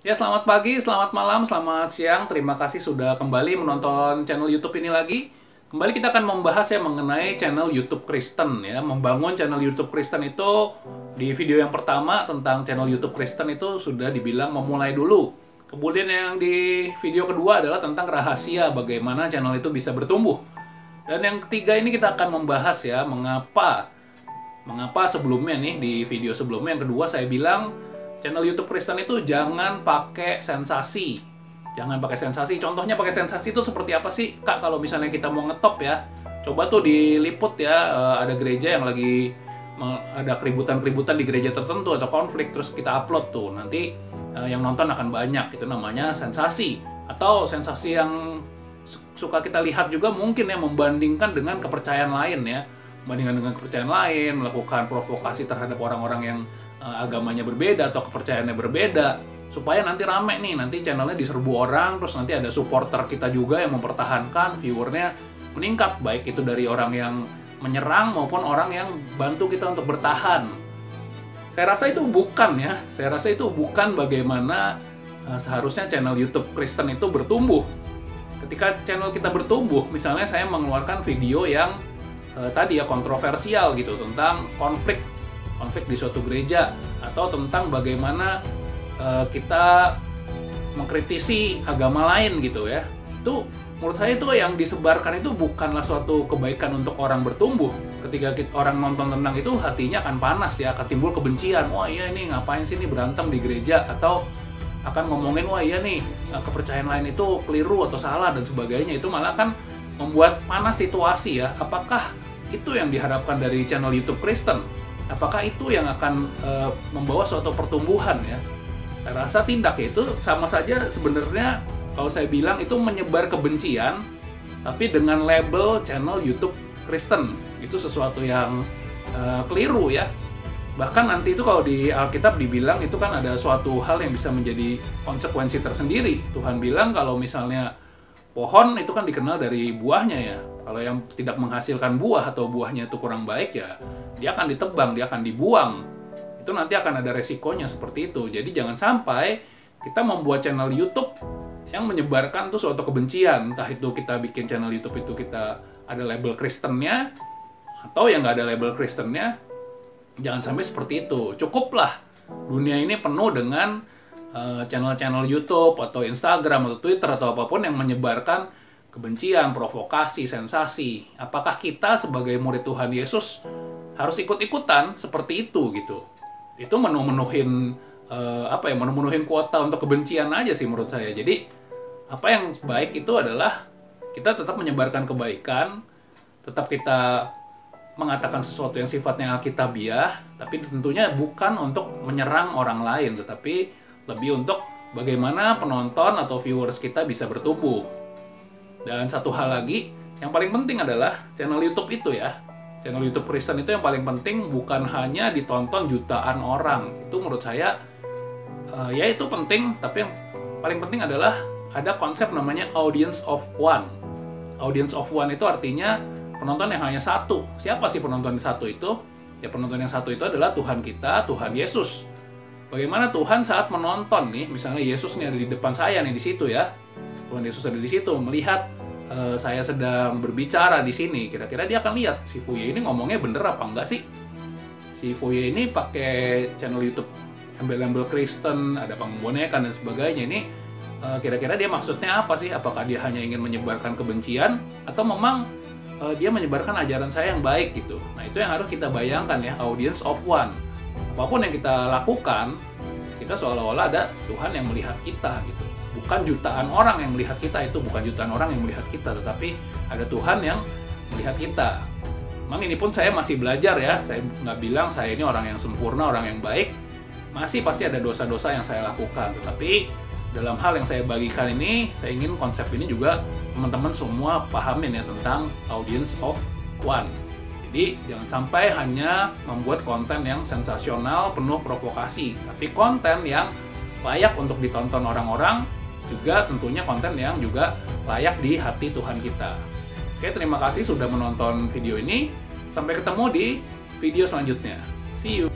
Ya, selamat pagi, selamat malam, selamat siang. Terima kasih sudah kembali menonton channel YouTube ini lagi. Kembali kita akan membahas ya mengenai channel YouTube Kristen ya. Membangun channel YouTube Kristen itu di video yang pertama tentang channel YouTube Kristen itu sudah dibilang memulai dulu. Kemudian yang di video kedua adalah tentang rahasia bagaimana channel itu bisa bertumbuh. Dan yang ketiga ini kita akan membahas ya mengapa sebelumnya nih di video sebelumnya yang kedua saya bilang channel YouTube Kristen itu jangan pakai sensasi. Jangan pakai sensasi. Contohnya pakai sensasi itu seperti apa sih, Kak? Kalau misalnya kita mau ngetop ya, coba tuh diliput ya, ada gereja yang lagi ada keributan-keributan di gereja tertentu atau konflik, terus kita upload tuh. Nanti yang nonton akan banyak. Itu namanya sensasi. Atau sensasi yang suka kita lihat juga mungkin ya membandingkan dengan kepercayaan lain ya. Membandingkan dengan kepercayaan lain, melakukan provokasi terhadap orang-orang yang agamanya berbeda atau kepercayaannya berbeda, supaya nanti rame nih, nanti channelnya diserbu orang, terus nanti ada supporter kita juga yang mempertahankan, viewernya meningkat, baik itu dari orang yang menyerang maupun orang yang bantu kita untuk bertahan. Saya rasa itu bukan ya, saya rasa itu bukan bagaimana seharusnya channel YouTube Kristen itu bertumbuh. Ketika channel kita bertumbuh, misalnya saya mengeluarkan video yang tadi ya kontroversial gitu tentang konflik di suatu gereja, atau tentang bagaimana kita mengkritisi agama lain gitu ya. Itu menurut saya itu yang disebarkan itu bukanlah suatu kebaikan untuk orang bertumbuh. Ketika orang nonton tentang itu, hatinya akan panas ya, akan timbul kebencian. Wah iya ini ngapain sih ini berantem di gereja, atau akan ngomongin wah iya nih kepercayaan lain itu keliru atau salah dan sebagainya. Itu malah kan membuat panas situasi ya. Apakah itu yang diharapkan dari channel YouTube Kristen? Apakah itu yang akan membawa suatu pertumbuhan ya? Saya rasa tindak itu sama saja sebenarnya kalau saya bilang itu menyebar kebencian, tapi dengan label channel YouTube Kristen. Itu sesuatu yang keliru ya. Bahkan nanti itu kalau di Alkitab dibilang itu kan ada suatu hal yang bisa menjadi konsekuensi tersendiri. Tuhan bilang kalau misalnya pohon itu kan dikenal dari buahnya ya. Kalau yang tidak menghasilkan buah atau buahnya itu kurang baik ya, dia akan ditebang, dia akan dibuang. Itu nanti akan ada resikonya seperti itu. Jadi jangan sampai kita membuat channel YouTube yang menyebarkan tuh suatu kebencian. Entah itu kita bikin channel YouTube itu kita ada label Kristennya, atau yang nggak ada label Kristennya. Jangan sampai seperti itu. Cukuplah dunia ini penuh dengan channel-channel YouTube atau Instagram atau Twitter atau apapun yang menyebarkan kebencian, provokasi, sensasi. Apakah kita sebagai murid Tuhan Yesus harus ikut-ikutan seperti itu gitu? Itu memenuhin memenuhin kuota untuk kebencian aja sih menurut saya. Jadi apa yang baik itu adalah kita tetap menyebarkan kebaikan, tetap kita mengatakan sesuatu yang sifatnya alkitabiah, tapi tentunya bukan untuk menyerang orang lain, tetapi lebih untuk bagaimana penonton atau viewers kita bisa bertumbuh. Dan satu hal lagi, yang paling penting adalah channel YouTube itu ya. Channel YouTube Kristen itu yang paling penting bukan hanya ditonton jutaan orang. Itu menurut saya, ya itu penting, tapi yang paling penting adalah ada konsep namanya audience of one. Audience of one itu artinya penonton yang hanya satu. Siapa sih penonton yang satu itu? Ya penonton yang satu itu adalah Tuhan kita, Tuhan Yesus. Bagaimana Tuhan saat menonton nih, misalnya Yesus nih ada di depan saya nih di situ ya. Tuhan Yesus ada di situ melihat saya sedang berbicara di sini. Kira-kira dia akan lihat si Fuye ini ngomongnya bener apa enggak sih? Si Fuye ini pakai channel YouTube embel-embel Kristen, ada pengbonekan dan sebagainya. Ini kira-kira dia maksudnya apa sih? Apakah dia hanya ingin menyebarkan kebencian atau memang dia menyebarkan ajaran saya yang baik gitu. Nah itu yang harus kita bayangkan ya, audience of one. Apapun yang kita lakukan, kita seolah-olah ada Tuhan yang melihat kita gitu. Bukan jutaan orang yang melihat kita, itu bukan jutaan orang yang melihat kita, tetapi ada Tuhan yang melihat kita. Memang ini pun saya masih belajar ya, saya nggak bilang saya ini orang yang sempurna, orang yang baik. Masih pasti ada dosa-dosa yang saya lakukan, tetapi dalam hal yang saya bagikan ini, saya ingin konsep ini juga teman-teman semua pahamin ya tentang audience of one. Jadi jangan sampai hanya membuat konten yang sensasional, penuh provokasi, tapi konten yang layak untuk ditonton orang-orang, juga tentunya konten yang juga layak di hati Tuhan kita. Oke, terima kasih sudah menonton video ini. Sampai ketemu di video selanjutnya. See you!